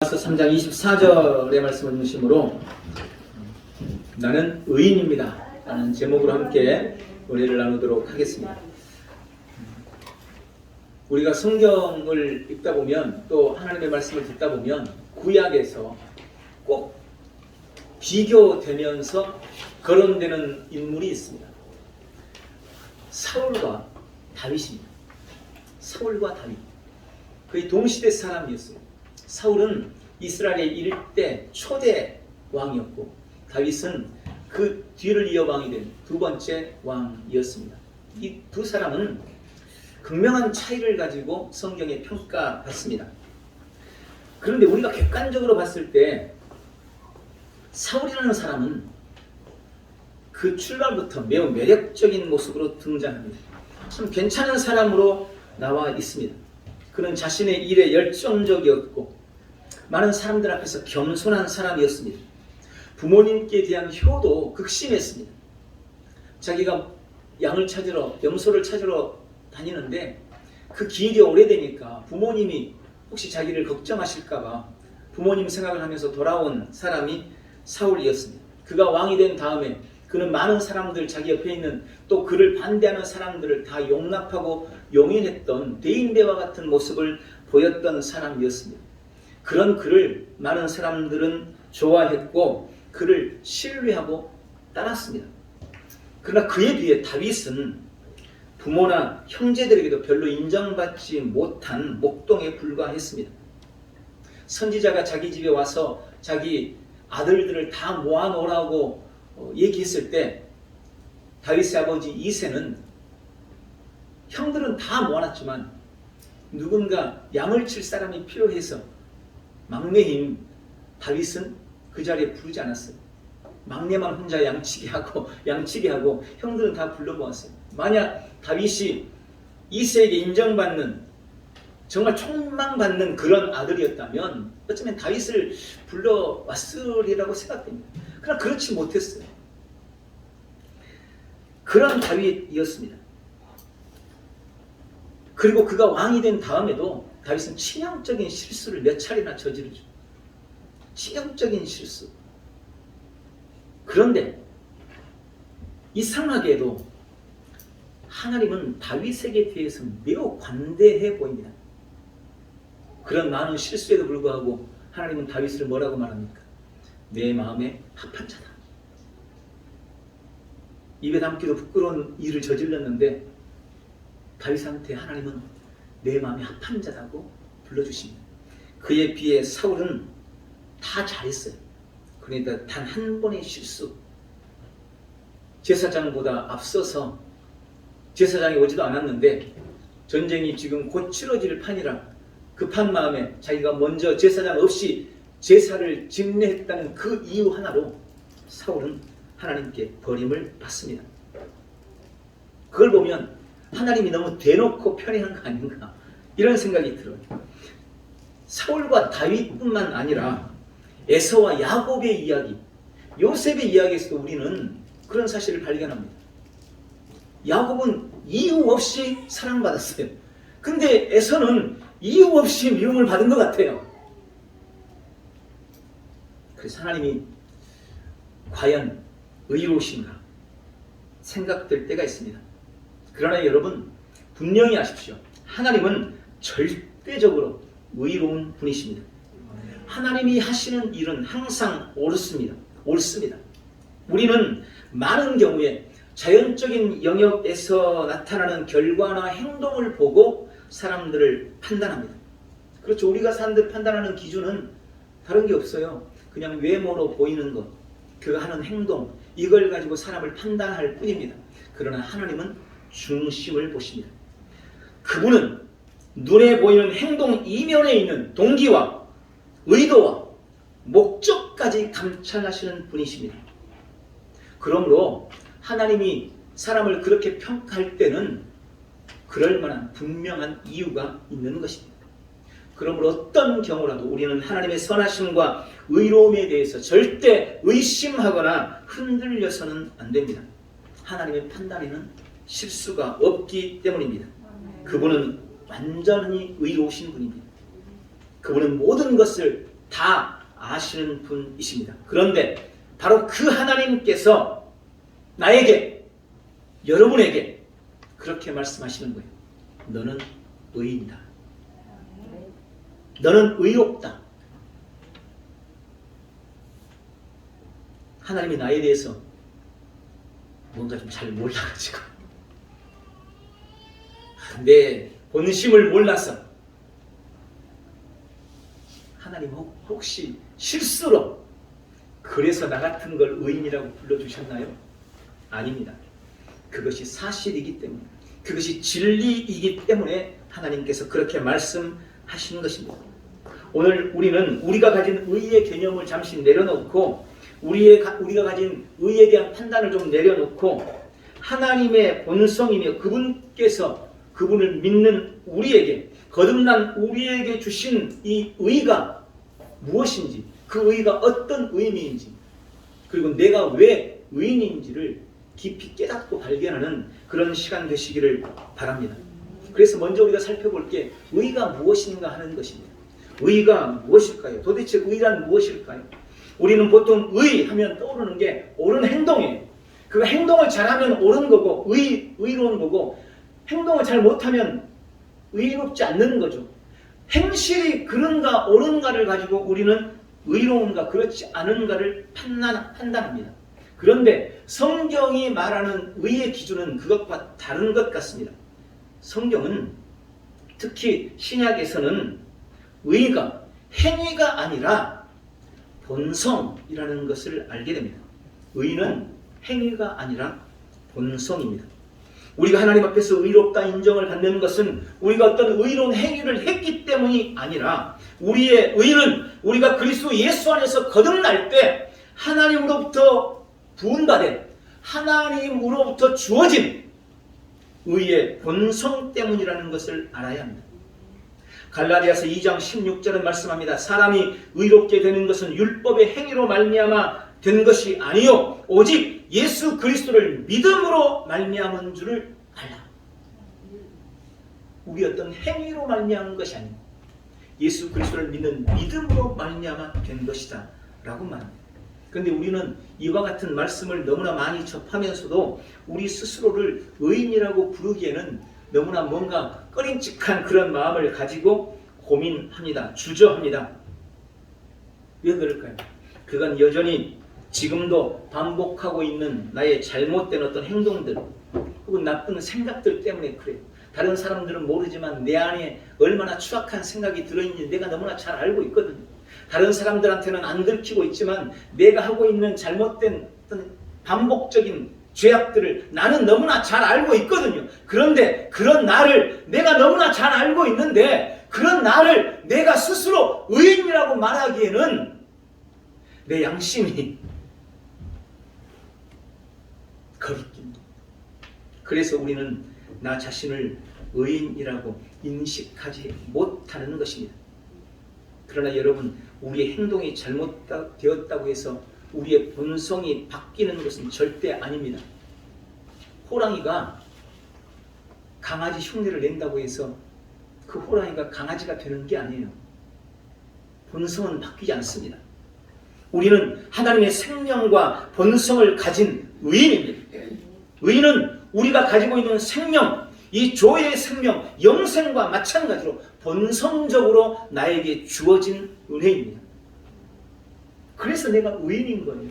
3장 24절의 말씀을 중심으로 나는 의인입니다 라는 제목으로 함께 은혜를 나누도록 하겠습니다. 우리가 성경을 읽다 보면 또 하나님의 말씀을 듣다 보면 구약에서 꼭 비교되면서 거론되는 인물이 있습니다. 사울과 다윗입니다. 사울과 다윗, 거의 동시대 사람이었어요. 사울은 이스라엘의 일대 초대 왕이었고 다윗은 그 뒤를 이어 왕이 된 두 번째 왕이었습니다. 이 두 사람은 극명한 차이를 가지고 성경에 평가받습니다. 그런데 우리가 객관적으로 봤을 때 사울이라는 사람은 그 출발부터 매우 매력적인 모습으로 등장합니다. 참 괜찮은 사람으로 나와 있습니다. 그는 자신의 일에 열정적이었고 많은 사람들 앞에서 겸손한 사람이었습니다. 부모님께 대한 효도 극심했습니다. 자기가 양을 찾으러, 염소를 찾으러 다니는데 그 길이 오래되니까 부모님이 혹시 자기를 걱정하실까봐 부모님 생각을 하면서 돌아온 사람이 사울이었습니다. 그가 왕이 된 다음에 그는 많은 사람들, 자기 옆에 있는 또 그를 반대하는 사람들을 다 용납하고 용인했던 대인배와 같은 모습을 보였던 사람이었습니다. 그런 그를 많은 사람들은 좋아했고 그를 신뢰하고 따랐습니다. 그러나 그에 비해 다윗은 부모나 형제들에게도 별로 인정받지 못한 목동에 불과했습니다. 선지자가 자기 집에 와서 자기 아들들을 다 모아놓으라고 얘기했을 때 다윗의 아버지 이새는 형들은 다 모아놨지만 누군가 양을 칠 사람이 필요해서 막내인 다윗은 그 자리에 부르지 않았어요. 막내만 혼자 양치게 하고 형들은 다 불러보았어요. 만약 다윗이 이새에게 인정받는 정말 촉망받는 그런 아들이었다면 어쩌면 다윗을 불러왔으리라고 생각됩니다. 그러나 그렇지 못했어요. 그런 다윗이었습니다. 그리고 그가 왕이 된 다음에도 다윗은 치명적인 실수를 몇 차례나 저지르죠. 치명적인 실수. 그런데 이상하게도 하나님은 다윗에게 대해서 매우 관대해 보입니다. 그런 많은 실수에도 불구하고 하나님은 다윗을 뭐라고 말합니까? 내 마음에 합한 자다. 입에 담기도 부끄러운 일을 저질렀는데 다윗한테 하나님은 내 마음에 합한 자라고 불러주십니다. 그에 비해 사울은 다 잘했어요. 그러니까 단 한 번의 실수, 제사장보다 앞서서 제사장이 오지도 않았는데 전쟁이 지금 곧 치러질 판이라 급한 마음에 자기가 먼저 제사장 없이 제사를 집례했다는 그 이유 하나로 사울은 하나님께 버림을 받습니다. 그걸 보면 하나님이 너무 대놓고 편애한 거 아닌가 이런 생각이 들어요. 사울과 다윗뿐만 아니라 에서와 야곱의 이야기, 요셉의 이야기에서도 우리는 그런 사실을 발견합니다. 야곱은 이유 없이 사랑받았어요. 근데 에서는 이유 없이 미움을 받은 것 같아요. 그래서 하나님이 과연 의로우신가 생각될 때가 있습니다. 그러나 여러분 분명히 아십시오. 하나님은 절대적으로 의로운 분이십니다. 하나님이 하시는 일은 항상 옳습니다. 우리는 많은 경우에 자연적인 영역에서 나타나는 결과나 행동을 보고 사람들을 판단합니다. 그렇죠. 우리가 사람들을 판단하는 기준은 다른 게 없어요. 그냥 외모로 보이는 것, 그가 하는 행동, 이걸 가지고 사람을 판단할 뿐입니다. 그러나 하나님은 중심을 보십니다. 그분은 눈에 보이는 행동 이면에 있는 동기와 의도와 목적까지 감찰하시는 분이십니다. 그러므로 하나님이 사람을 그렇게 평가할 때는 그럴 만한 분명한 이유가 있는 것입니다. 그러므로 어떤 경우라도 우리는 하나님의 선하심과 의로움에 대해서 절대 의심하거나 흔들려서는 안 됩니다. 하나님의 판단에는 실수가 없기 때문입니다. 그분은 완전히 의로우신 분입니다. 그분은 모든 것을 다 아시는 분이십니다. 그런데 바로 그 하나님께서 나에게, 여러분에게 그렇게 말씀하시는 거예요. 너는 의인이다. 너는 의롭다. 하나님이 나에 대해서 뭔가 좀 잘 몰라가지고 내 본심을 몰라서 하나님 혹시 실수로 그래서 나 같은 걸 의인이라고 불러주셨나요? 아닙니다. 그것이 사실이기 때문에, 그것이 진리이기 때문에 하나님께서 그렇게 말씀하시는 것입니다. 오늘 우리는 우리가 가진 의의 개념을 잠시 내려놓고 우리가 가진 의에 대한 판단을 좀 내려놓고 하나님의 본성이며 그분께서 그분을 믿는 우리에게, 거듭난 우리에게 주신 이 의가 무엇인지, 그 의가 어떤 의미인지, 그리고 내가 왜 의인인지를 깊이 깨닫고 발견하는 그런 시간 되시기를 바랍니다. 그래서 먼저 우리가 살펴볼 게 의가 무엇인가 하는 것입니다. 의가 무엇일까요? 도대체 의란 무엇일까요? 우리는 보통 의하면 떠오르는 게 옳은 행동이에요. 그 행동을 잘하면 옳은 거고 의로운 거고, 행동을 잘 못하면 의롭지 않는 거죠. 행실이 그런가 옳은가를 가지고 우리는 의로운가 그렇지 않은가를 판단합니다. 그런데 성경이 말하는 의의 기준은 그것과 다른 것 같습니다. 성경은 특히 신약에서는 의가 행위가 아니라 본성이라는 것을 알게 됩니다. 의는 행위가 아니라 본성입니다. 우리가 하나님 앞에서 의롭다 인정을 받는 것은 우리가 어떤 의로운 행위를 했기 때문이 아니라, 우리의 의는 우리가 그리스도 예수 안에서 거듭날 때 하나님으로부터 부은받은, 하나님으로부터 주어진 의의 본성 때문이라는 것을 알아야 합니다. 갈라디아서 2장 16절은 말씀합니다. 사람이 의롭게 되는 것은 율법의 행위로 말미암아 된 것이 아니요 오직 예수 그리스도를 믿음으로 말미암은 줄을 알라. 우리 어떤 행위로 말미암은 것이 아니고 예수 그리스도를 믿는 믿음으로 말미암아 된 것이다 라고 말합니다. 그런데 우리는 이와 같은 말씀을 너무나 많이 접하면서도 우리 스스로를 의인이라고 부르기에는 너무나 뭔가 꺼림칙한 그런 마음을 가지고 고민합니다. 주저합니다. 왜 그럴까요? 그건 여전히 지금도 반복하고 있는 나의 잘못된 어떤 행동들 혹은 나쁜 생각들 때문에 그래요. 다른 사람들은 모르지만 내 안에 얼마나 추악한 생각이 들어있는지 내가 너무나 잘 알고 있거든요. 다른 사람들한테는 안 들키고 있지만 내가 하고 있는 잘못된 어떤 반복적인 죄악들을 나는 너무나 잘 알고 있거든요. 그런데 그런 나를 내가 너무나 잘 알고 있는데 그런 나를 내가 스스로 의인이라고 말하기에는 내 양심이 거리낍니다. 그래서 우리는 나 자신을 의인이라고 인식하지 못하는 것입니다. 그러나 여러분, 우리의 행동이 잘못되었다고 해서 우리의 본성이 바뀌는 것은 절대 아닙니다. 호랑이가 강아지 흉내를 낸다고 해서 그 호랑이가 강아지가 되는 게 아니에요. 본성은 바뀌지 않습니다. 우리는 하나님의 생명과 본성을 가진 의인입니다. 의인은 우리가 가지고 있는 생명, 이 조의 생명, 영생과 마찬가지로 본성적으로 나에게 주어진 은혜입니다. 그래서 내가 의인인 거예요.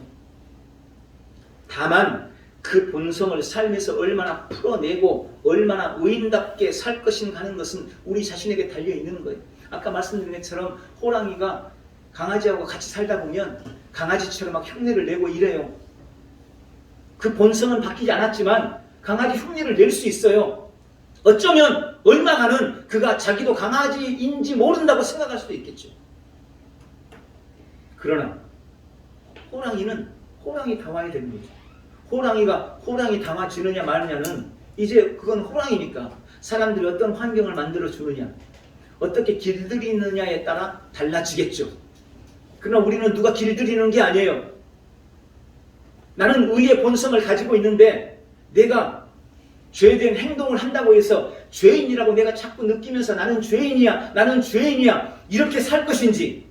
다만 그 본성을 삶에서 얼마나 풀어내고 얼마나 의인답게 살 것인가 하는 것은 우리 자신에게 달려있는 거예요. 아까 말씀드린 것처럼 호랑이가 강아지하고 같이 살다 보면 강아지처럼 막 흉내를 내고 이래요. 그 본성은 바뀌지 않았지만 강아지 흉내를 낼 수 있어요. 어쩌면 얼마간은 그가 자기도 강아지인지 모른다고 생각할 수도 있겠죠. 그러나 호랑이는 호랑이다워야 됩니다. 호랑이가 호랑이다워지느냐 마느냐는 이제 그건 호랑이니까 사람들이 어떤 환경을 만들어 주느냐, 어떻게 길들이느냐에 따라 달라지겠죠. 그러나 우리는 누가 길들이는 게 아니에요. 나는 의의 본성을 가지고 있는데 내가 죄된 행동을 한다고 해서 죄인이라고 내가 자꾸 느끼면서 나는 죄인이야 이렇게 살 것인지,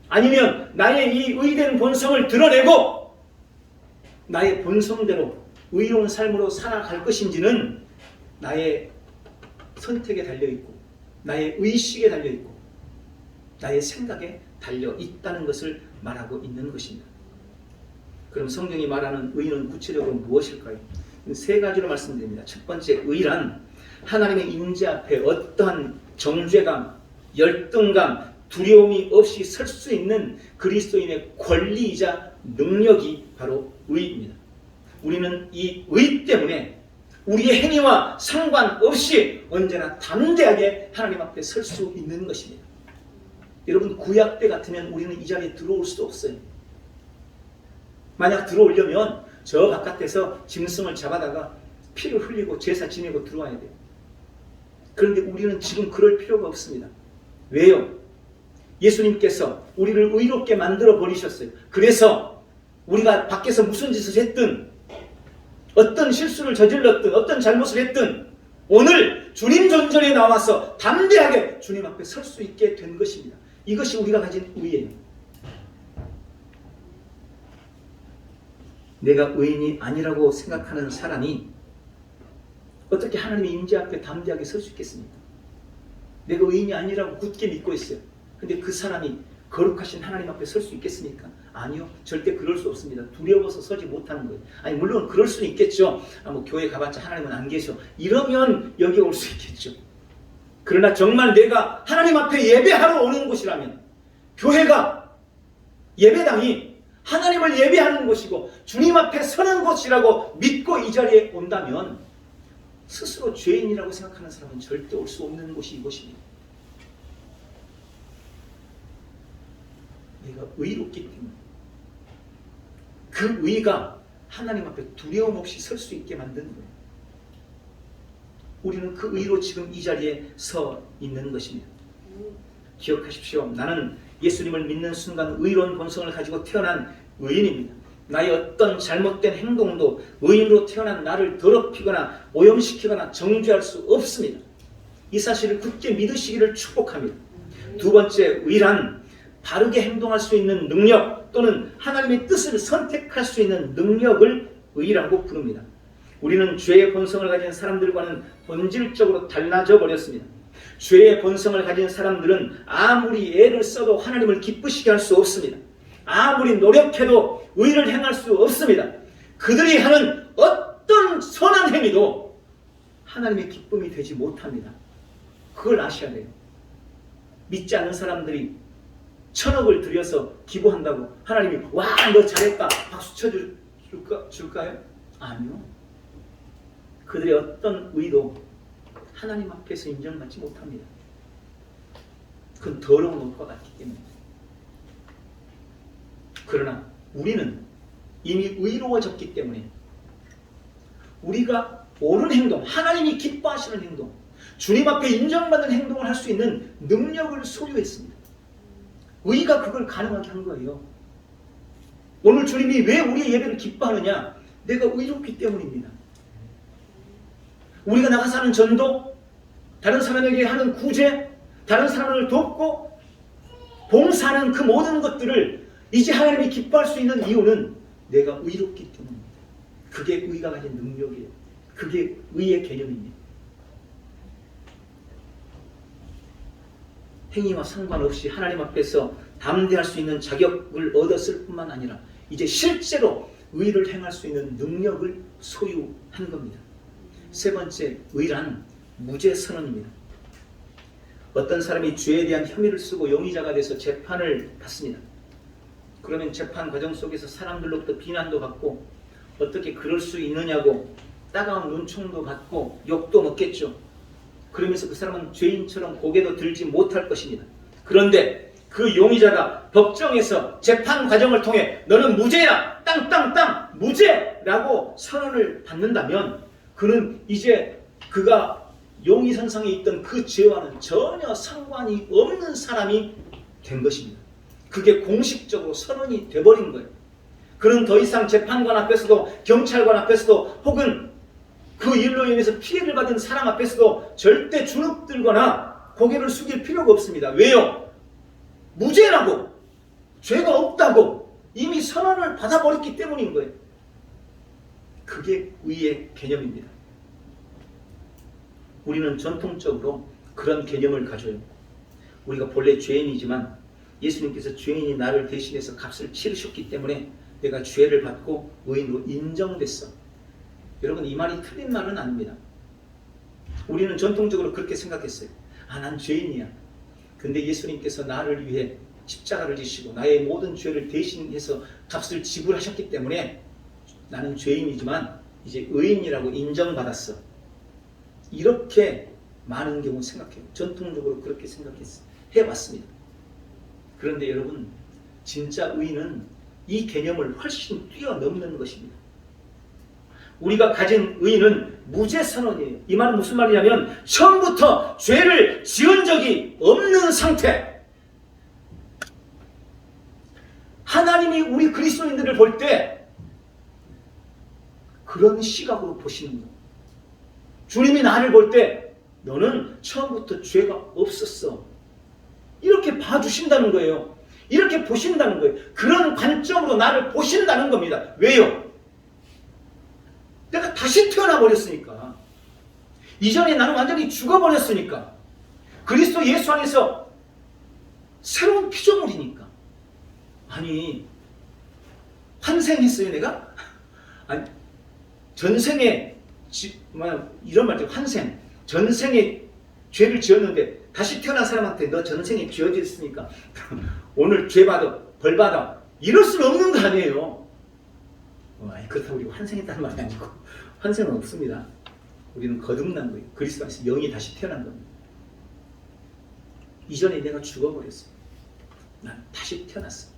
아니면 나의 이 의된 본성을 드러내고 나의 본성대로 의로운 삶으로 살아갈 것인지는 나의 선택에 달려있고 나의 의식에 달려있고 나의 생각에 달려있다는 것을 말하고 있는 것입니다. 그럼 성경이 말하는 의는 구체적으로 무엇일까요? 세 가지로 말씀드립니다. 첫 번째, 의란 하나님의 임재 앞에 어떠한 정죄감, 열등감, 두려움이 없이 설 수 있는 그리스도인의 권리이자 능력이 바로 의입니다. 우리는 이 의 때문에 우리의 행위와 상관없이 언제나 담대하게 하나님 앞에 설 수 있는 것입니다. 여러분, 구약 때 같으면 우리는 이 자리에 들어올 수도 없어요. 만약 들어오려면 저 바깥에서 짐승을 잡아다가 피를 흘리고 제사 지내고 들어와야 돼요. 그런데 우리는 지금 그럴 필요가 없습니다. 왜요? 예수님께서 우리를 의롭게 만들어 버리셨어요. 그래서 우리가 밖에서 무슨 짓을 했든 어떤 실수를 저질렀든 어떤 잘못을 했든 오늘 주님 존전에 나와서 담대하게 주님 앞에 설 수 있게 된 것입니다. 이것이 우리가 가진 의예요. 내가 의인이 아니라고 생각하는 사람이 어떻게 하나님의 임재 앞에 담대하게 설 수 있겠습니까? 내가 의인이 아니라고 굳게 믿고 있어요. 근데 그 사람이 거룩하신 하나님 앞에 설 수 있겠습니까? 아니요. 절대 그럴 수 없습니다. 두려워서 서지 못하는 거예요. 아니, 물론 그럴 수는 있겠죠. 뭐 교회 가봤자 하나님은 안 계셔. 이러면 여기 올 수 있겠죠. 그러나 정말 내가 하나님 앞에 예배하러 오는 곳이라면, 교회가, 예배당이 하나님을 예배하는 곳이고 주님 앞에 서는 곳이라고 믿고 이 자리에 온다면 스스로 죄인이라고 생각하는 사람은 절대 올 수 없는 곳이 이곳입니다. 내가 의롭기 때문에 그 의가 하나님 앞에 두려움 없이 설 수 있게 만드는 거예요. 우리는 그 의로 지금 이 자리에 서 있는 것입니다. 기억하십시오. 나는 예수님을 믿는 순간 의로운 본성을 가지고 태어난 의인입니다. 나의 어떤 잘못된 행동도 의인으로 태어난 나를 더럽히거나 오염시키거나 정죄할 수 없습니다. 이 사실을 굳게 믿으시기를 축복합니다. 두 번째, 의란 바르게 행동할 수 있는 능력 또는 하나님의 뜻을 선택할 수 있는 능력을 의라고 부릅니다. 우리는 죄의 본성을 가진 사람들과는 본질적으로 달라져 버렸습니다. 죄의 본성을 가진 사람들은 아무리 애를 써도 하나님을 기쁘시게 할 수 없습니다. 아무리 노력해도 의를 행할 수 없습니다. 그들이 하는 어떤 선한 행위도 하나님의 기쁨이 되지 못합니다. 그걸 아셔야 돼요. 믿지 않는 사람들이 1,000억을 들여서 기부한다고 하나님이 와, 너 잘했다 박수 쳐줄까요? 아니요. 그들의 어떤 의도 하나님 앞에서 인정받지 못합니다. 그건 더러운 옷과 같기 때문에. 그러나 우리는 이미 의로워졌기 때문에 우리가 옳은 행동, 하나님이 기뻐하시는 행동, 주님 앞에 인정받는 행동을 할 수 있는 능력을 소유했습니다. 의가 그걸 가능하게 한 거예요. 오늘 주님이 왜 우리의 예배를 기뻐하느냐? 내가 의롭기 때문입니다. 우리가 나가서 하는 전도, 다른 사람에게 하는 구제, 다른 사람을 돕고 봉사하는 그 모든 것들을 이제 하나님이 기뻐할 수 있는 이유는 내가 의롭기 때문입니다. 그게 의가 가진 능력이에요. 그게 의의 개념입니다. 행위와 상관없이 하나님 앞에서 담대할 수 있는 자격을 얻었을 뿐만 아니라 이제 실제로 의를 행할 수 있는 능력을 소유한 겁니다. 세 번째, 의란 무죄 선언입니다. 어떤 사람이 죄에 대한 혐의를 쓰고 용의자가 돼서 재판을 받습니다. 그러면 재판 과정 속에서 사람들로부터 비난도 받고 어떻게 그럴 수 있느냐고 따가운 눈총도 받고 욕도 먹겠죠. 그러면서 그 사람은 죄인처럼 고개도 들지 못할 것입니다. 그런데 그 용의자가 법정에서 재판 과정을 통해 너는 무죄야! 땅땅땅! 무죄라고 선언을 받는다면 그는 이제 그가 용의선상에 있던 그 죄와는 전혀 상관이 없는 사람이 된 것입니다. 그게 공식적으로 선언이 돼버린 거예요. 그는 더 이상 재판관 앞에서도 경찰관 앞에서도 혹은 그 일로 인해서 피해를 받은 사람 앞에서도 절대 주눅들거나 고개를 숙일 필요가 없습니다. 왜요? 무죄라고 죄가 없다고 이미 선언을 받아버렸기 때문인 거예요. 그게 의의 개념입니다. 우리는 전통적으로 그런 개념을 가져요. 우리가 본래 죄인이지만 예수님께서 죄인이 나를 대신해서 값을 치르셨기 때문에 내가 죄를 받고 의인으로 인정됐어. 여러분, 이 말이 틀린 말은 아닙니다. 우리는 전통적으로 그렇게 생각했어요. 난 죄인이야. 근데 예수님께서 나를 위해 십자가를 지시고 나의 모든 죄를 대신해서 값을 지불하셨기 때문에 나는 죄인이지만 이제 의인이라고 인정받았어. 이렇게 많은 경우 생각해요. 전통적으로 그렇게 해왔습니다. 그런데 여러분, 진짜 의인은 이 개념을 훨씬 뛰어넘는 것입니다. 우리가 가진 의인은 무죄선언이에요. 이 말은 무슨 말이냐면 처음부터 죄를 지은 적이 없는 상태. 하나님이 우리 그리스도인들을 볼 때 그런 시각으로 보시는 거예요. 주님이 나를 볼 때 너는 처음부터 죄가 없었어. 이렇게 봐주신다는 거예요. 이렇게 보신다는 거예요. 그런 관점으로 나를 보신다는 겁니다. 왜요? 내가 다시 태어나 버렸으니까. 이전에 나는 완전히 죽어버렸으니까. 그리스도 예수 안에서 새로운 피조물이니까. 아니, 환생했어요 내가? 아니, 전생에 이런 말이죠. 환생. 전생에 죄를 지었는데 다시 태어난 사람한테 너 전생에 지어졌으니까 오늘 죄 받아, 벌 받아. 이럴 수는 없는 거 아니에요. 그렇다고 우리가 환생했다는 말이 아니고 환생은 없습니다. 우리는 거듭난 거예요. 그리스도 안에서 영이 다시 태어난 겁니다. 이전에 내가 죽어버렸어. 난 다시 태어났어.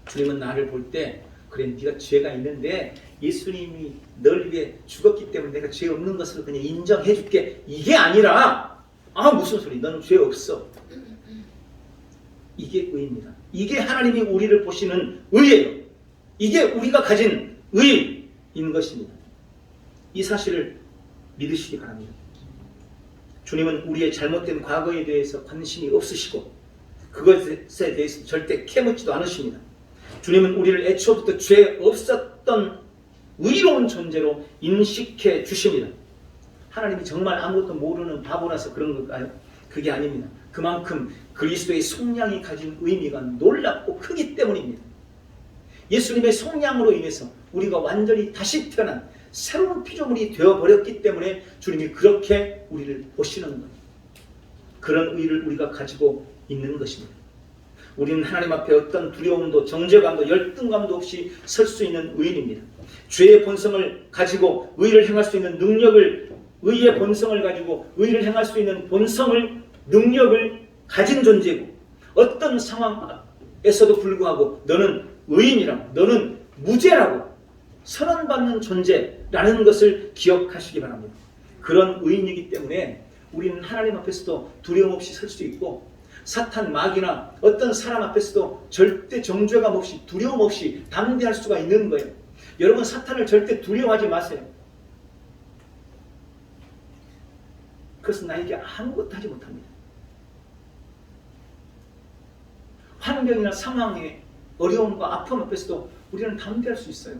주님은 나를 볼 때 그래, 네가 죄가 있는데 예수님이 널 위해 죽었기 때문에 내가 죄 없는 것을 그냥 인정해 줄게. 이게 아니라 무슨 소리, 너는 죄 없어. 이게 의입니다. 이게 하나님이 우리를 보시는 의예요. 이게 우리가 가진 의인 것입니다. 이 사실을 믿으시기 바랍니다. 주님은 우리의 잘못된 과거에 대해서 관심이 없으시고 그것에 대해서 절대 캐묻지도 않으십니다. 주님은 우리를 애초부터 죄 없었던 의로운 존재로 인식해 주십니다. 하나님이 정말 아무것도 모르는 바보라서 그런 걸까요? 그게 아닙니다. 그만큼 그리스도의 속량이 가진 의미가 놀랍고 크기 때문입니다. 예수님의 속량으로 인해서 우리가 완전히 다시 태어난 새로운 피조물이 되어버렸기 때문에 주님이 그렇게 우리를 보시는 거예요. 그런 의를 우리가 가지고 있는 것입니다. 우리는 하나님 앞에 어떤 두려움도 정죄감도 열등감도 없이 설 수 있는 의인입니다. 죄의 본성을 가지고 의를 행할 수 있는 능력을, 의의 본성을 가지고 의를 행할 수 있는 능력을 가진 존재고, 어떤 상황에서도 불구하고 너는 의인이라고, 너는 무죄라고 선언받는 존재라는 것을 기억하시기 바랍니다. 그런 의인이기 때문에 우리는 하나님 앞에서도 두려움 없이 설 수 있고, 사탄, 마귀나 어떤 사람 앞에서도 절대 정죄감 없이 두려움 없이 담대할 수가 있는 거예요. 여러분, 사탄을 절대 두려워하지 마세요. 그것은 나에게 아무것도 하지 못합니다. 환경이나 상황의 어려움과 아픔 앞에서도 우리는 담대할 수 있어요.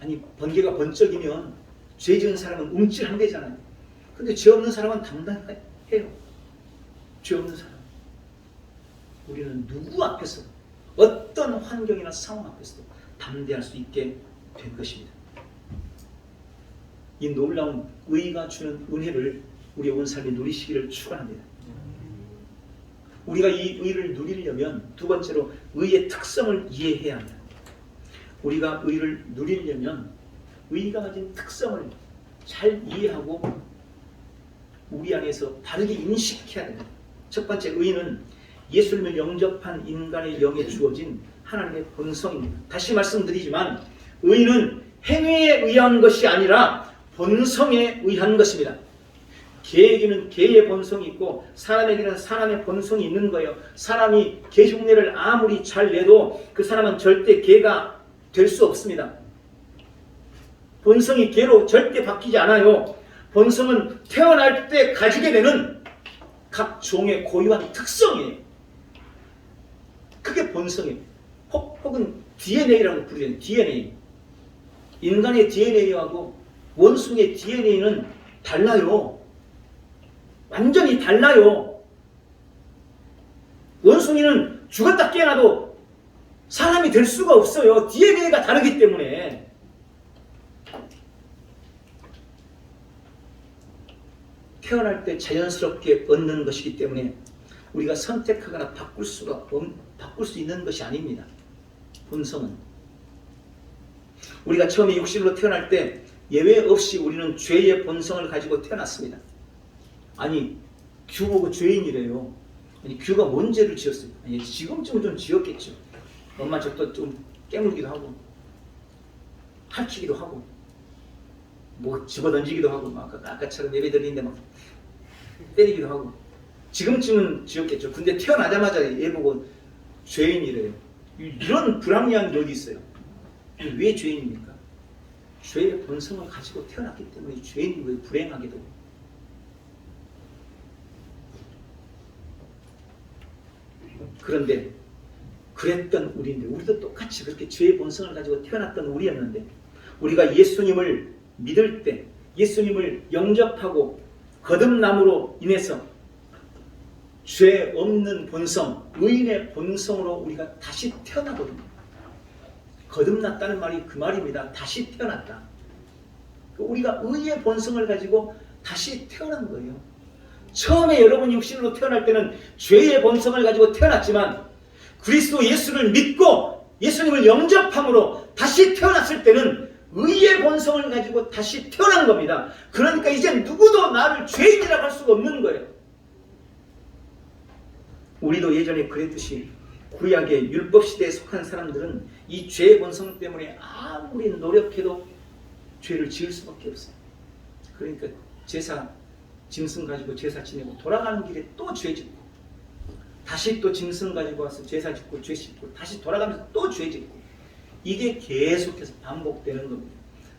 아니, 번개가 번쩍이면 죄 지은 사람은 움찔한대잖아요. 근데 죄 없는 사람은 당당해요. 죄 없는 사람. 우리는 누구 앞에서, 어떤 환경이나 상황 앞에서도 담대할 수 있게 된 것입니다. 이 놀라운 의가 주는 은혜를 우리 온 삶이 누리시기를 축원합니다. 우리가 이 의를 누리려면 두 번째로 의의 특성을 이해해야 합니다. 우리가 의를 누리려면 의가 가진 특성을 잘 이해하고 우리 안에서 바르게 인식해야 됩니다. 첫 번째, 의는 예수님을 영접한 인간의 영에 주어진 하나님의 본성입니다. 다시 말씀드리지만 의는 행위에 의한 것이 아니라 본성에 의한 것입니다. 개에게는 개의 본성이 있고 사람에게는 사람의 본성이 있는 거예요. 사람이 개 흉내를 아무리 잘 내도 그 사람은 절대 개가 될 수 없습니다. 본성이 개로 절대 바뀌지 않아요. 본성은 태어날 때 가지게 되는 각 종의 고유한 특성이에요. 그게 본성이에요. 혹은 DNA라고 부르잖아요. DNA. 인간의 DNA하고 원숭이의 DNA는 달라요. 완전히 달라요. 원숭이는 죽었다 깨어나도 사람이 될 수가 없어요. DNA가 다르기 때문에. 태어날 때 자연스럽게 얻는 것이기 때문에 우리가 선택하거나 바꿀 수 있는 것이 아닙니다. 본성은. 우리가 처음에 육신으로 태어날 때 예외 없이 우리는 죄의 본성을 가지고 태어났습니다. 아니, 규 보고 죄인이래요. 아니, 규가 뭔 죄를 지었어요? 아니, 지금쯤은 좀 지었겠죠. 엄마 저도 좀 깨물기도 하고 할퀴기도 하고 뭐 집어던지기도 하고 막 아까처럼 예배 드리는데 막 때리기도 하고 지금쯤은 지었겠죠. 근데 태어나자마자 얘 보고 죄인이래요. 이런 불합리한 게 어디 있어요? 왜 죄인입니까? 죄의 본성을 가지고 태어났기 때문에 죄인이 왜 불행하게도. 그런데 그랬던 우리인데, 우리도 똑같이 그렇게 죄의 본성을 가지고 태어났던 우리였는데, 우리가 예수님을 믿을 때, 예수님을 영접하고 거듭남으로 인해서 죄 없는 본성, 의인의 본성으로 우리가 다시 태어나거든요. 거듭났다는 말이 그 말입니다. 다시 태어났다. 우리가 의의 본성을 가지고 다시 태어난 거예요. 처음에 여러분 육신으로 태어날 때는 죄의 본성을 가지고 태어났지만 그리스도 예수를 믿고 예수님을 영접함으로 다시 태어났을 때는 의의 본성을 가지고 다시 태어난 겁니다. 그러니까 이제 누구도 나를 죄인이라고 할 수가 없는 거예요. 우리도 예전에 그랬듯이 구약의 율법시대에 속한 사람들은 이 죄의 본성 때문에 아무리 노력해도 죄를 지을 수밖에 없어요. 그러니까 제사 짐승 가지고 제사 지내고 돌아가는 길에 또 죄 짓고 다시 또 짐승 가지고 와서 제사 짓고 죄 짓고 다시 돌아가면서 또 죄 짓고 이게 계속해서 반복되는 겁니다.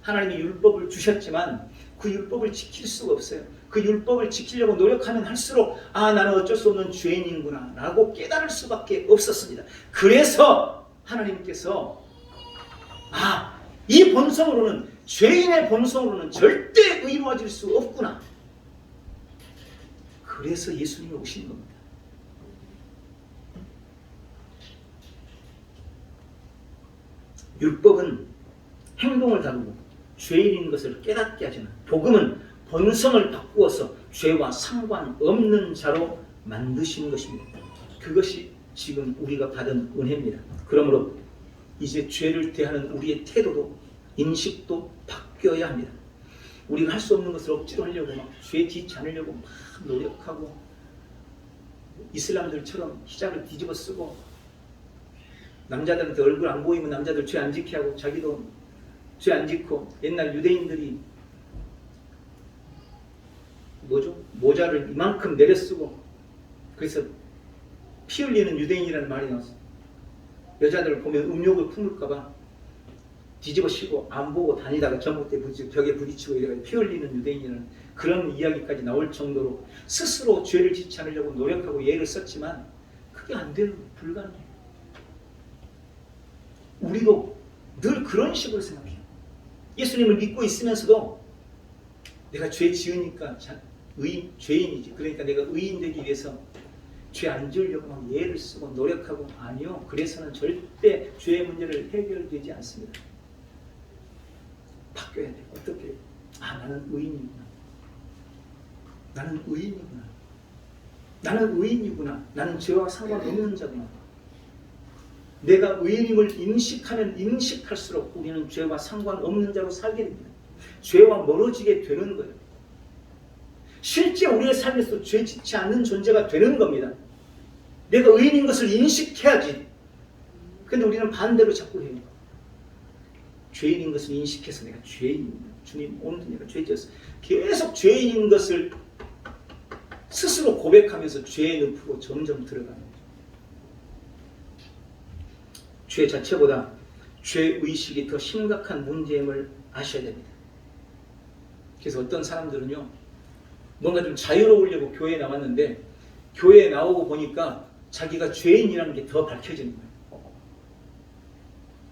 하나님이 율법을 주셨지만 그 율법을 지킬 수가 없어요. 그 율법을 지키려고 노력하면 할수록 나는 어쩔 수 없는 죄인이구나 라고 깨달을 수밖에 없었습니다. 그래서 하나님께서 이 본성으로는 죄인의 본성으로는 절대 의로워질 수 없구나. 그래서 예수님이 오신 겁니다. 율법은 행동을 다루고 죄인인 것을 깨닫게 하지만 복음은 본성을 바꾸어서 죄와 상관없는 자로 만드시는 것입니다. 그것이 지금 우리가 받은 은혜입니다. 그러므로 이제 죄를 대하는 우리의 태도도 인식도 바뀌어야 합니다. 우리가 할 수 없는 것을 억지로 하려고 막 죄 짓지 않으려고 막 노력하고 이슬람들처럼 히잡을 뒤집어 쓰고 남자들한테 얼굴 안 보이면 남자들 죄 안 지게 하고 자기도 죄 안 짓고 옛날 유대인들이 모자를 이만큼 내려 쓰고 그래서 피 흘리는 유대인이라는 말이 나왔어. 여자들을 보면 음욕을 품을까봐 뒤집어 씌고 안 보고 다니다가 전봇대 벽에 부딪히고 이래가지고 피 흘리는 유대인이라는 그런 이야기까지 나올 정도로 스스로 죄를 짓지 않으려고 노력하고 예를 썼지만 그게 안 되는 거예요. 불가능해요. 우리도 늘 그런 식으로 생각해요. 예수님을 믿고 있으면서도 내가 죄 지으니까 죄인이지. 그러니까 내가 의인 되기 위해서 죄 안 지으려고 막 예를 쓰고 노력하고 아니요. 그래서는 절대 죄의 문제를 해결되지 않습니다. 바뀌어야 돼요. 어떻게? 나는 의인이구나. 나는 의인이구나. 나는 의인이구나. 나는 죄와 상관없는 자구나. 내가 의인임을 인식하면 인식할수록 우리는 죄와 상관없는 자로 살게 됩니다. 죄와 멀어지게 되는 거예요. 실제 우리의 삶에서 죄 짓지 않는 존재가 되는 겁니다. 내가 의인인 것을 인식해야지. 근데 우리는 반대로 자꾸 해요. 죄인인 것을 인식해서 내가 죄인입니다. 주님 오늘도 내가 죄 지었어. 계속 죄인인 것을 스스로 고백하면서 죄의 늪으로 점점 들어가는 거죠. 죄 자체보다 죄의식이 더 심각한 문제임을 아셔야 됩니다. 그래서 어떤 사람들은요, 뭔가 좀 자유로우려고 교회에 나왔는데 교회에 나오고 보니까 자기가 죄인이라는 게 더 밝혀지는 거예요.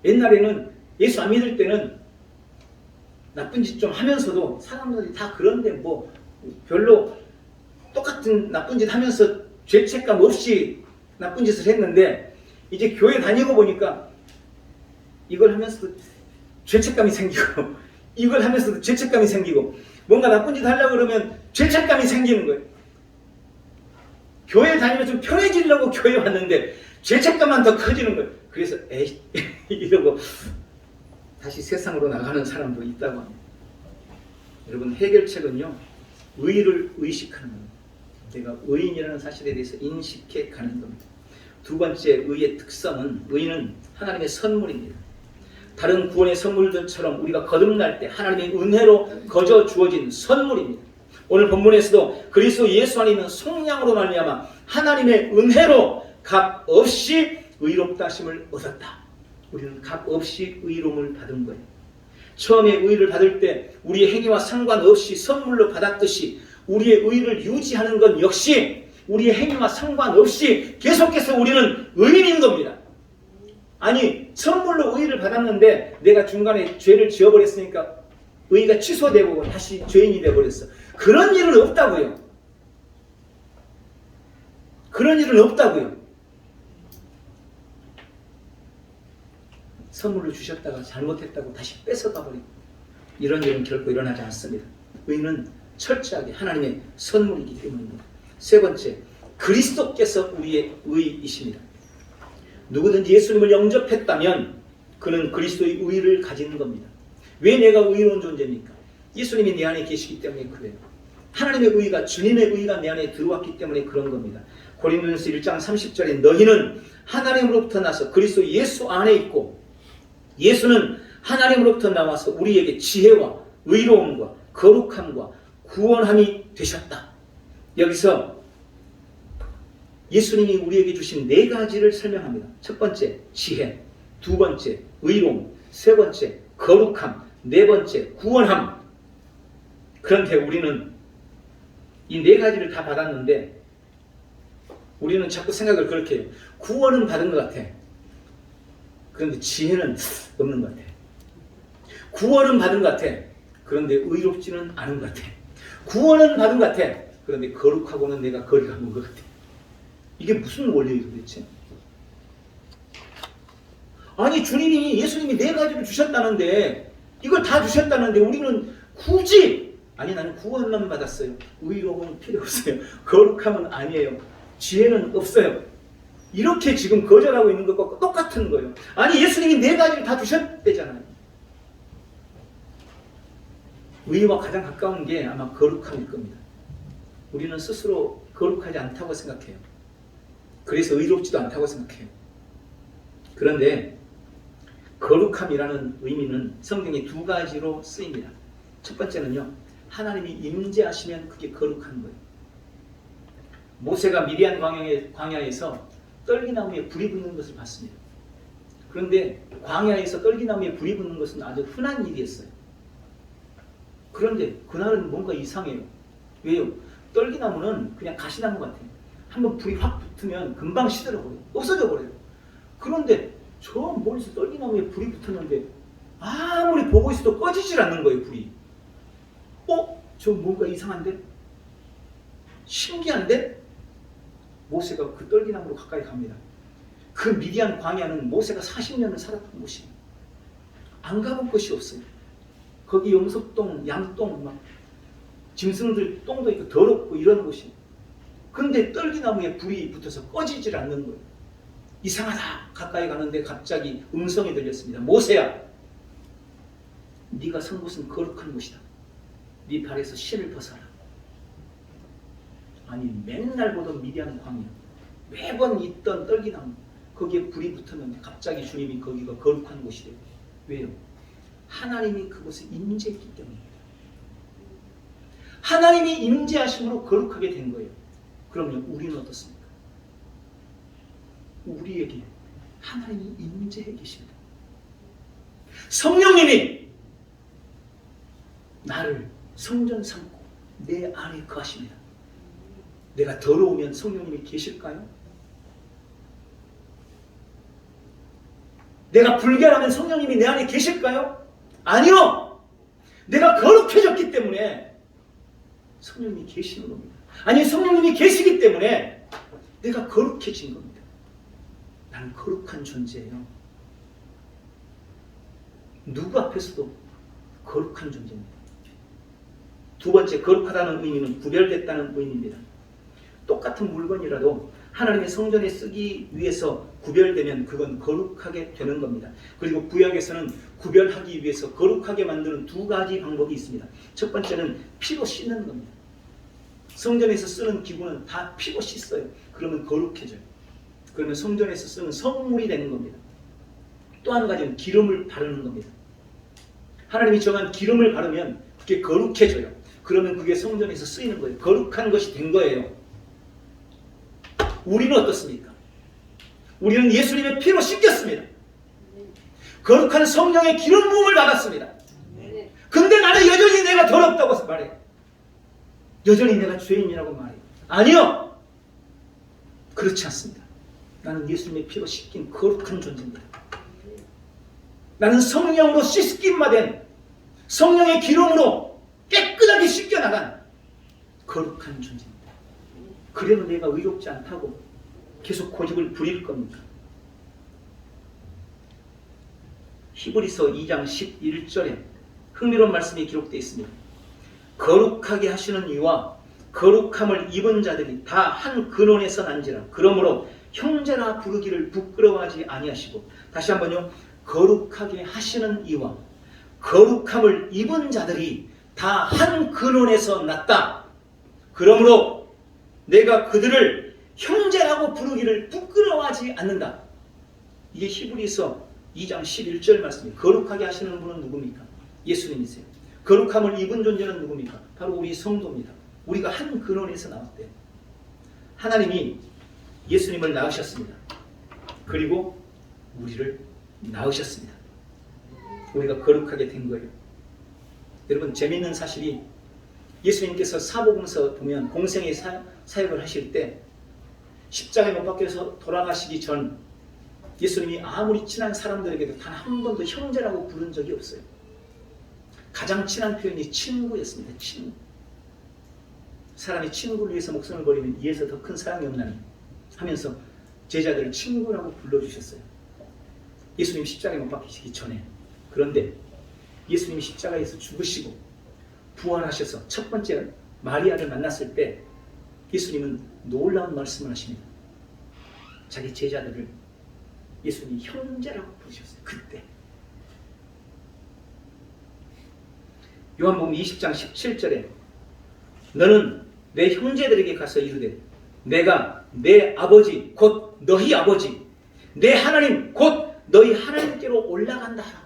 옛날에는 예수 안 믿을 때는 나쁜 짓 좀 하면서도 사람들이 다 그런데 뭐 별로 똑같은 나쁜 짓 하면서 죄책감 없이 나쁜 짓을 했는데 이제 교회 다니고 보니까 이걸 하면서도 죄책감이 생기고 이걸 하면서도 죄책감이 생기고 뭔가 나쁜 짓 하려고 그러면 죄책감이 생기는 거예요. 교회 다니면 좀 편해지려고 교회 왔는데 죄책감만 더 커지는 거예요. 그래서 에이 이러고 다시 세상으로 나가는 사람도 있다고 합니다. 여러분 해결책은요. 의를 의식하는 겁니다. 내가 의인이라는 사실에 대해서 인식해 가는 겁니다. 두 번째 의의 특성은 의는 하나님의 선물입니다. 다른 구원의 선물들처럼 우리가 거듭날 때 하나님의 은혜로 거저 주어진 선물입니다. 오늘 본문에서도 그리스도 예수 안에 있는 속량으로 말미암아 하나님의 은혜로 값 없이 의롭다 하심을 얻었다. 우리는 값 없이 의로움을 받은 거예요. 처음에 의를 받을 때 우리의 행위와 상관없이 선물로 받았듯이 우리의 의를 유지하는 것 역시 우리의 행위와 상관없이 계속해서 우리는 의인인 겁니다. 아니 선물로 의를 받았는데 내가 중간에 죄를 지어버렸으니까 의가 취소되고 다시 죄인이 되어버렸어. 그런 일은 없다고요. 그런 일은 없다고요. 선물로 주셨다가 잘못했다고 다시 뺏어가 버리고 이런 일은 결코 일어나지 않습니다. 의는 철저하게 하나님의 선물이기 때문입니다. 세 번째, 그리스도께서 우리의 의이십니다. 누구든지 예수님을 영접했다면 그는 그리스도의 의를 가지는 겁니다. 왜 내가 의로운 존재입니까? 예수님이 내 안에 계시기 때문에 그래요. 하나님의 의가 주님의 의가 내 안에 들어왔기 때문에 그런 겁니다. 고린도전서 1장 30절에 너희는 하나님으로부터 나서 그리스도 예수 안에 있고 예수는 하나님으로부터 나와서 우리에게 지혜와 의로움과 거룩함과 구원함이 되셨다. 여기서 예수님이 우리에게 주신 네 가지를 설명합니다. 첫 번째 지혜, 두 번째 의로움, 세 번째 거룩함, 네 번째 구원함. 그런데 우리는 이 네 가지를 다 받았는데 우리는 자꾸 생각을 그렇게 해요. 구원은 받은 것 같아. 그런데 지혜는 없는 것 같아. 구원은 받은 것 같아. 그런데 의롭지는 않은 것 같아. 구원은 받은 것 같아. 그런데 거룩하고는 내가 거리가 먼 것 같아. 이게 무슨 원리예요 도대체? 아니 주님이 예수님이 네 가지를 주셨다는데 이걸 다 주셨다는데 우리는 굳이 아니 나는 구원만 받았어요. 의로움은 필요 없어요. 거룩함은 아니에요. 지혜는 없어요. 이렇게 지금 거절하고 있는 것과 똑같은 거예요. 아니 예수님이 네 가지를 다 주셨대잖아요. 의와 가장 가까운 게 아마 거룩함일 겁니다. 우리는 스스로 거룩하지 않다고 생각해요. 그래서 의롭지도 않다고 생각해요. 그런데 거룩함이라는 의미는 성경에 두 가지로 쓰입니다. 첫 번째는요. 하나님이 임재하시면 그게 거룩한 거예요. 모세가 미디안 광야에서 떨기나무에 불이 붙는 것을 봤습니다. 그런데 광야에서 떨기나무에 불이 붙는 것은 아주 흔한 일이었어요. 그런데 그날은 뭔가 이상해요. 왜요? 떨기나무는 그냥 가시나무 같아요. 한번 불이 확 붙으면 금방 시들어버려요. 없어져 버려요. 그런데 저 멀리서 떨기나무에 불이 붙었는데 아무리 보고 있어도 꺼지질 않는 거예요. 불이. 저 뭔가 이상한데? 신기한데? 모세가 그 떨기나무로 가까이 갑니다. 그 미디안 광야는 모세가 40년을 살았던 곳이에요. 안 가본 곳이 없어요. 거기 염소똥, 양똥, 막 짐승들 똥도 있고 더럽고 이런 곳이에요. 근데 떨기나무에 불이 붙어서 꺼지질 않는 거예요. 이상하다. 가까이 가는데 갑자기 음성이 들렸습니다. 모세야, 네가 선 곳은 거룩한 곳이다. 네 발에서 신을 벗어라. 아니 맨날 보던 미디안 광야, 매번 있던 떨기나무, 거기에 불이 붙으면 갑자기 주님이 거기가 거룩한 곳이 되고. 왜요? 하나님이 그곳에 임재했기 때문입니다. 하나님이 임재하심으로 거룩하게 된 거예요. 그러면 우리는 어떻습니까? 우리에게 하나님이 임재해 계십니다. 성령님이 나를 성전 삼고 내 안에 거하십니다. 내가 더러우면 성령님이 계실까요? 내가 불결하면 성령님이 내 안에 계실까요? 아니요. 내가 거룩해졌기 때문에 성령님이 계시는 겁니다. 아니, 성령님이 계시기 때문에 내가 거룩해진 겁니다. 나는 거룩한 존재예요. 누구 앞에서도 거룩한 존재입니다. 두 번째, 거룩하다는 의미는 구별됐다는 의미입니다. 똑같은 물건이라도 하나님의 성전에 쓰기 위해서 구별되면 그건 거룩하게 되는 겁니다. 그리고 구약에서는 구별하기 위해서 거룩하게 만드는 두 가지 방법이 있습니다. 첫 번째는 피로 씻는 겁니다. 성전에서 쓰는 기구는 다 피로 씻어요. 그러면 거룩해져요. 그러면 성전에서 쓰는 성물이 되는 겁니다. 또 한 가지는 기름을 바르는 겁니다. 하나님이 정한 기름을 바르면 그게 거룩해져요. 그러면 그게 성전에서 쓰이는 거예요. 거룩한 것이 된 거예요. 우리는 어떻습니까? 우리는 예수님의 피로 씻겼습니다. 거룩한 성령의 기름 부음을 받았습니다. 근데 나는 여전히 내가 더럽다고 말해요. 여전히 내가 죄인이라고 말해요. 아니요. 그렇지 않습니다. 나는 예수님의 피로 씻긴 거룩한 존재입니다. 나는 성령으로 씻김받은 성령의 기름으로 깨끗하게 씻겨나간 거룩한 존재입니다. 그래도 내가 의롭지 않다고 계속 고집을 부릴 겁니까? 히브리서 2장 11절에 흥미로운 말씀이 기록되어 있습니다. 거룩하게 하시는 이와 거룩함을 입은 자들이 다 한 근원에서 난지라. 그러므로 형제라 부르기를 부끄러워하지 아니하시고. 다시 한번요. 거룩하게 하시는 이와 거룩함을 입은 자들이 다 한 근원에서 났다. 그러므로 내가 그들을 형제라고 부르기를 부끄러워하지 않는다. 이게 히브리서 2장 11절 말씀이에요. 거룩하게 하시는 분은 누굽니까? 예수님이세요. 거룩함을 입은 존재는 누굽니까? 바로 우리 성도입니다. 우리가 한 근원에서 나왔대요. 하나님이 예수님을 낳으셨습니다. 그리고 우리를 낳으셨습니다. 우리가 거룩하게 된 거예요. 여러분, 재미있는 사실이 예수님께서 사복음서 보면 공생의 사역을 하실 때 십자가에 못 박혀서 돌아가시기 전 예수님이 아무리 친한 사람들에게도 단 한 번도 형제라고 부른 적이 없어요. 가장 친한 표현이 친구였습니다. 친구. 사람이 친구를 위해서 목숨을 버리면 이에서 더 큰 사랑이 없나니 하면서 제자들을 친구라고 불러주셨어요. 예수님 십자가에 못 박히시기 전에. 그런데 예수님이 십자가에서 죽으시고 부활하셔서 첫 번째 마리아를 만났을 때 예수님은 놀라운 말씀을 하십니다. 자기 제자들을 예수님이 형제라고 부르셨어요. 그때. 요한복음 20장 17절에 너는 내 형제들에게 가서 이르되 내가 내 아버지 곧 너희 아버지 내 하나님 곧 너희 하나님께로 올라간다 하라.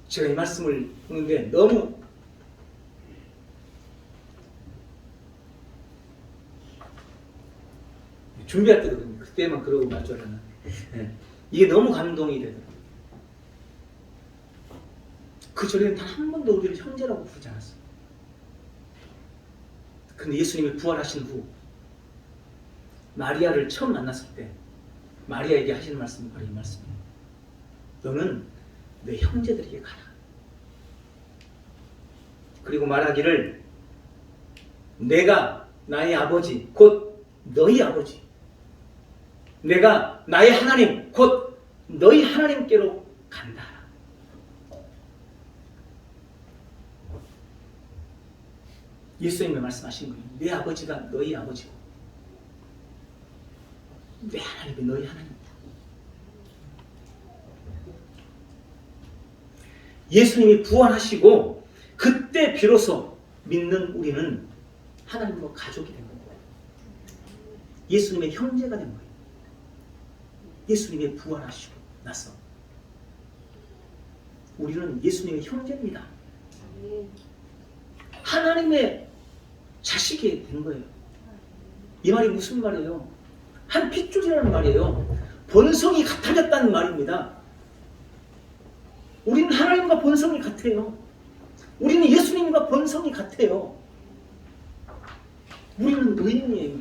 제가 이 말씀을 보는데 너무 준비할 때거든요. 그때만 그러고 말 줄 알았는데 이게 너무 감동이 되더라고요. 그 전에는 단 한 번도 우리를 형제라고 부르지 않았어요. 근데 예수님이 부활하신 후 마리아를 처음 만났을 때 마리아에게 하시는 말씀이 바로 이 말씀이에요. 너는 내 형제들에게 가라. 그리고 말하기를 내가 나의 아버지 곧 너희 아버지 내가 나의 하나님 곧 너희 하나님께로 간다. 예수님이 말씀하신 거예요. 내 아버지가 너희 아버지고 내 하나님이 너희 하나님이다. 예수님이 부활하시고 그때 비로소 믿는 우리는 하나님과 가족이 된 거예요. 예수님의 형제가 된 거예요. 예수님이 부활하시고 나서 우리는 예수님의 형제입니다. 하나님의 자식이 된 거예요. 이 말이 무슨 말이에요? 한 핏줄이라는 말이에요. 본성이 같아졌다는 말입니다. 우리는 하나님과 본성이 같아요. 우리는 예수님과 본성이 같아요. 우리는 의인이에요.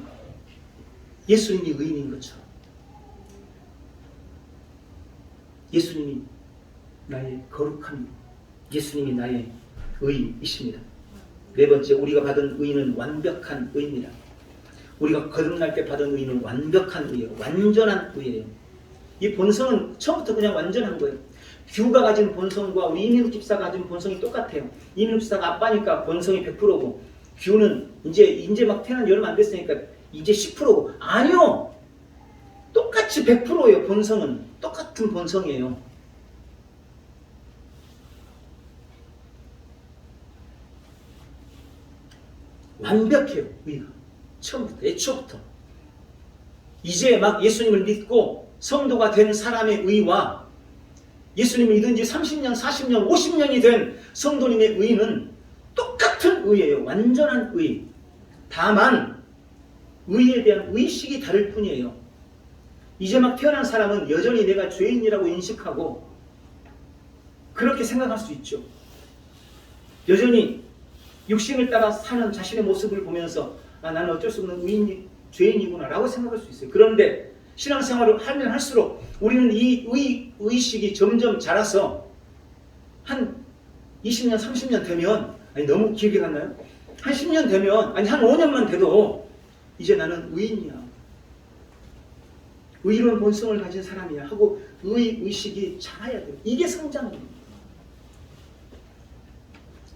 예수님이 의인인 것처럼 예수님이 나의 거룩함이고 예수님이 나의 의이십니다. 네 번째, 우리가 받은 의는 완벽한 의입니다. 우리가 거듭날 때 받은 의는 완벽한 의예요. 완전한 의예요. 이 본성은 처음부터 그냥 완전한 거예요. 규가 가진 본성과 우리 이민욱 집사가 가진 본성이 똑같아요. 이민욱 집사가 아빠니까 본성이 100%고 규는 이제 막 태어난 지 얼마 안 됐으니까 이제 10%고 아니요. 똑같이 100%예요. 본성은 똑같은 본성이에요. 완벽해요. 의가 처음부터 애초부터 이제 막 예수님을 믿고 성도가 된 사람의 의와 예수님을 믿은 지 30년, 40년, 50년이 된 성도님의 의는 똑같은 의예요. 완전한 의. 다만 의에 대한 의식이 다를 뿐이에요. 이제 막 태어난 사람은 여전히 내가 죄인이라고 인식하고 그렇게 생각할 수 있죠. 여전히 육신을 따라 사는 자신의 모습을 보면서 나는 어쩔 수 없는 죄인이구나 라고 생각할 수 있어요. 그런데 신앙생활을 하면 할수록 우리는 이 의식이 점점 자라서 한 20년, 30년 되면 너무 길게 갔나요? 한 10년 되면 한 5년만 돼도 이제 나는 의인이야. 의로운 본성을 가진 사람이야 하고 의식이 자라야 돼요. 이게 성장입니다.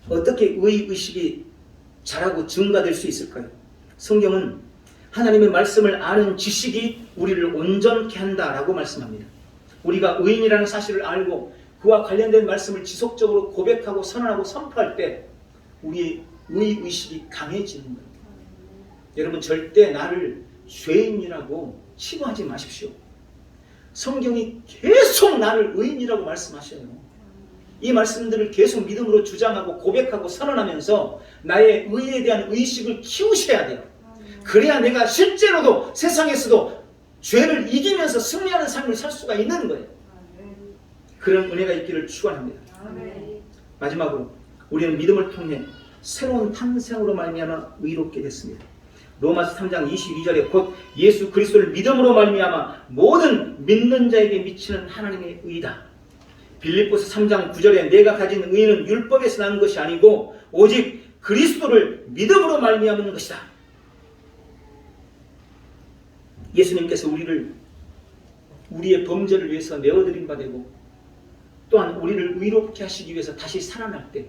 어떻게 의식이 자라고 증가될 수 있을까요? 성경은 하나님의 말씀을 아는 지식이 우리를 온전케 한다라고 말씀합니다. 우리가 의인이라는 사실을 알고 그와 관련된 말씀을 지속적으로 고백하고 선언하고 선포할 때 우리의 의식이 강해지는 거예요. 여러분 절대 나를 죄인이라고 치부하지 마십시오. 성경이 계속 나를 의인이라고 말씀하셔요. 이 말씀들을 계속 믿음으로 주장하고 고백하고 선언하면서 나의 의에 대한 의식을 키우셔야 돼요. 그래야 내가 실제로도 세상에서도 죄를 이기면서 승리하는 삶을 살 수가 있는 거예요. 그런 은혜가 있기를 축원합니다. 마지막으로 우리는 믿음을 통해 새로운 탄생으로 말미암아 의롭게 됐습니다. 로마서 3장 22절에 곧 예수 그리스도를 믿음으로 말미암아 모든 믿는 자에게 미치는 하나님의 의다. 빌립보서 3장 9절에 내가 가진 의는 율법에서 난 것이 아니고 오직 그리스도를 믿음으로 말미암은 것이다. 예수님께서 우리의 범죄를 위해서 내어드린 바 되고 또한 우리를 의롭게 하시기 위해서 다시 살아날 때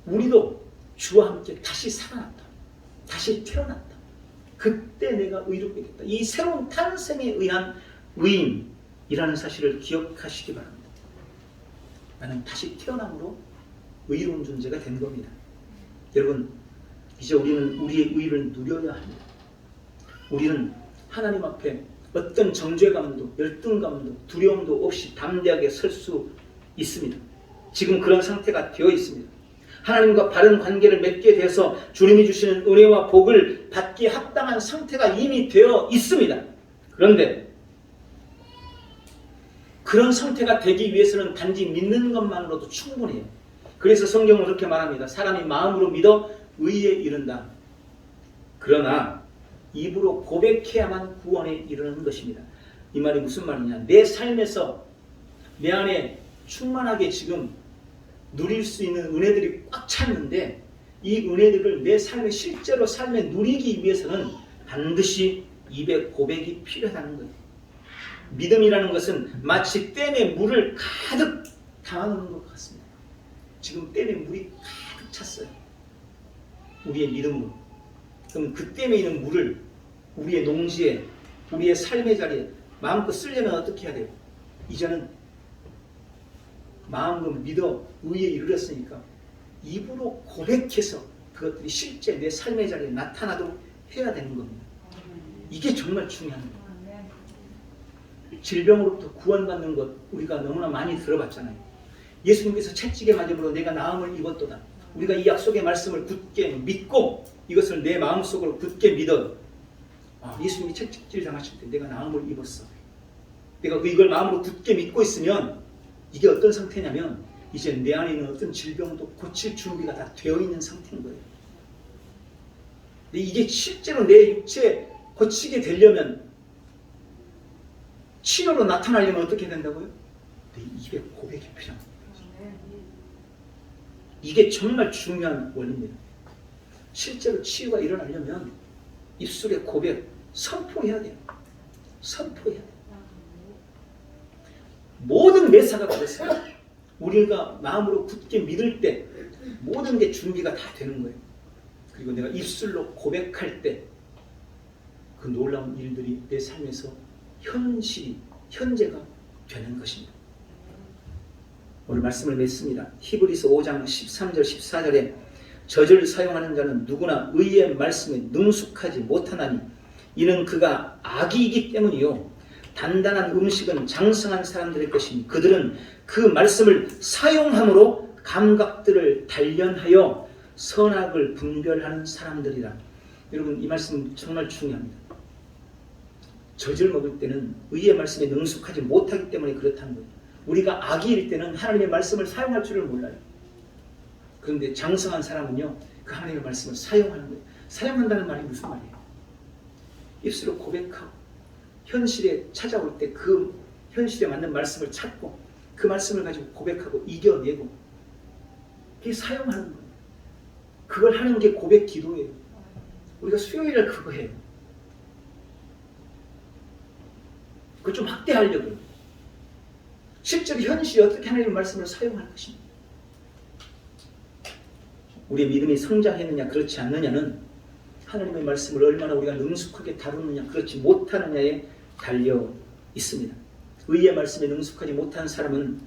우리도 주와 함께 다시 살아났다. 다시 태어났다. 그때 내가 의롭게 됐다. 이 새로운 탄생에 의한 의인이라는 사실을 기억하시기 바랍니다. 나는 다시 태어남으로 의로운 존재가 된 겁니다. 여러분 이제 우리는 우리의 의를 누려야 합니다. 우리는 하나님 앞에 어떤 정죄감도 열등감도 두려움도 없이 담대하게 설 수 있습니다. 지금 그런 상태가 되어 있습니다. 하나님과 바른 관계를 맺게 돼서 주님이 주시는 은혜와 복을 받기에 합당한 상태가 이미 되어 있습니다. 그런데 그런 상태가 되기 위해서는 단지 믿는 것만으로도 충분해요. 그래서 성경은 그렇게 말합니다. 사람이 마음으로 믿어 의에 이른다. 그러나 입으로 고백해야만 구원에 이르는 것입니다. 이 말이 무슨 말이냐? 내 삶에서 내 안에 충만하게 지금 누릴 수 있는 은혜들이 꽉 찼는데 이 은혜들을 내 삶에 실제로 삶에 누리기 위해서는 반드시 입에 고백이 필요하다는 거예요. 믿음이라는 것은 마치 댐에 물을 가득 담아놓는 것 같습니다. 지금 댐에 물이 가득 찼어요. 우리의 믿음으로. 그럼 그 댐에 있는 물을 우리의 농지에, 우리의 삶의 자리에 마음껏 쓰려면 어떻게 해야 돼요? 이제는 마음으로 믿어 의에 이르렀으니까 입으로 고백해서 그것들이 실제 내 삶의 자리에 나타나도록 해야 되는 겁니다. 이게 정말 중요한 거예요. 질병으로부터 구원받는 것 우리가 너무나 많이 들어봤잖아요. 예수님께서 채찍에 맞음으로 내가 나음을 입었도다. 우리가 이 약속의 말씀을 굳게 믿고 이것을 내 마음속으로 굳게 믿어 예수님이 채찍질 당하실 때 내가 나음을 입었어. 내가 이걸 마음으로 굳게 믿고 있으면 이게 어떤 상태냐면 이제 내 안에 있는 어떤 질병도 고칠 준비가 다 되어 있는 상태인 거예요. 근데 이게 실제로 내 육체에 고치게 되려면, 치료로 나타나려면 어떻게 된다고요? 내 입에 고백이 필요합니다. 이게 정말 중요한 원리입니다. 실제로 치유가 일어나려면 입술에 고백, 선포해야 돼요. 선포해야 돼요. 모든 매사가 그랬어요. 우리가 마음으로 굳게 믿을 때 모든 게 준비가 다 되는 거예요. 그리고 내가 입술로 고백할 때 그 놀라운 일들이 내 삶에서 현재가 되는 것입니다. 오늘 말씀을 맺습니다. 히브리서 5장 13절 14절에 저주를 사용하는 자는 누구나 의의 말씀에 능숙하지 못하나니 이는 그가 악이기 때문이요 단단한 음식은 장성한 사람들의 것이니 그들은 그 말씀을 사용함으로 감각들을 단련하여 선악을 분별하는 사람들이라. 여러분, 이 말씀 정말 중요합니다. 젖을 먹을 때는 의의 말씀에 능숙하지 못하기 때문에 그렇다는 거예요. 우리가 악이일 때는 하나님의 말씀을 사용할 줄을 몰라요. 그런데 장성한 사람은요, 그 하나님의 말씀을 사용하는 거예요. 사용한다는 말이 무슨 말이에요? 입술로 고백하고 현실에 찾아올 때 그 현실에 맞는 말씀을 찾고 그 말씀을 가지고 고백하고 이겨내고, 그게 사용하는 거예요. 그걸 하는 게 고백 기도예요. 우리가 수요일에 그거 해요. 그걸 좀 확대하려고요. 실제로 현실에 어떻게 하나님의 말씀을 사용할 것입니다. 우리의 믿음이 성장했느냐 그렇지 않느냐는 하나님의 말씀을 얼마나 우리가 능숙하게 다루느냐 그렇지 못하느냐에 달려 있습니다. 의의 말씀에 능숙하지 못한 사람은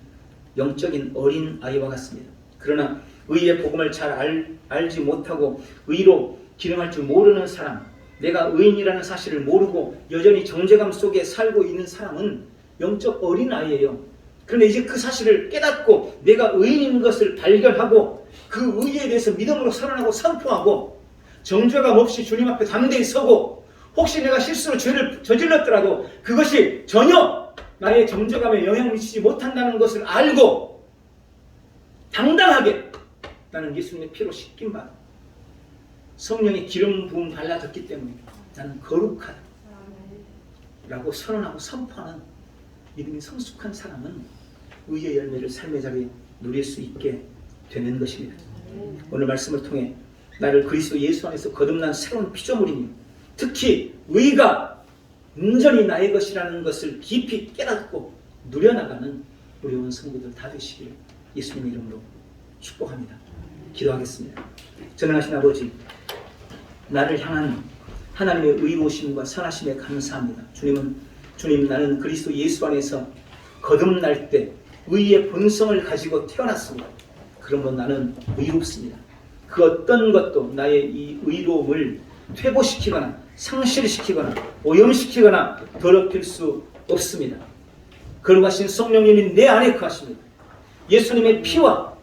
영적인 어린 아이와 같습니다. 그러나 의의 복음을 잘 알지 못하고 의로 기능할 줄 모르는 사람, 내가 의인이라는 사실을 모르고 여전히 정죄감 속에 살고 있는 사람은 영적 어린 아이예요. 그런데 이제 그 사실을 깨닫고 내가 의인인 것을 발견하고 그 의에 대해서 믿음으로 선언하고 선포하고 정죄감 없이 주님 앞에 담대히 서고, 혹시 내가 실수로 죄를 저질렀더라도 그것이 전혀 나의 정죄감에 영향을 미치지 못한다는 것을 알고 당당하게 나는 예수님의 피로 씻긴 바 성령의 기름 부음 발라졌기 때문에 나는 거룩하다 라고 선언하고 선포하는 믿음이 성숙한 사람은 의의 열매를 삶의 자리에 누릴 수 있게 되는 것입니다. 오늘 말씀을 통해 나를 그리스도 예수 안에서 거듭난 새로운 피조물이니 특히 의가 온전히 나의 것이라는 것을 깊이 깨닫고 누려나가는 우리 온 성도들 다 되시길 예수님의 이름으로 축복합니다. 기도하겠습니다. 전능하신 아버지, 나를 향한 하나님의 의로우심과 선하심에 감사합니다. 주님, 나는 그리스도 예수 안에서 거듭날 때 의의 본성을 가지고 태어났습니다. 그러므로 나는 의롭습니다. 그 어떤 것도 나의 이 의로움을 퇴보시키거나 상실시키거나 오염시키거나 더럽힐 수 없습니다. 거룩하신 성령님이 내 안에 거하십니다. 예수님의 피와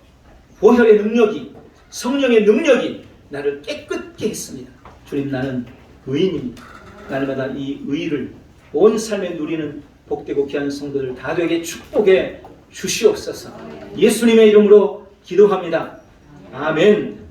보혈의 능력이, 성령의 능력이 나를 깨끗게 했습니다. 주님, 나는 의인입니다. 날마다 이 의를 온 삶에 누리는 복되고 귀한 성도들 다 되게 축복해 주시옵소서. 예수님의 이름으로 기도합니다. 아멘.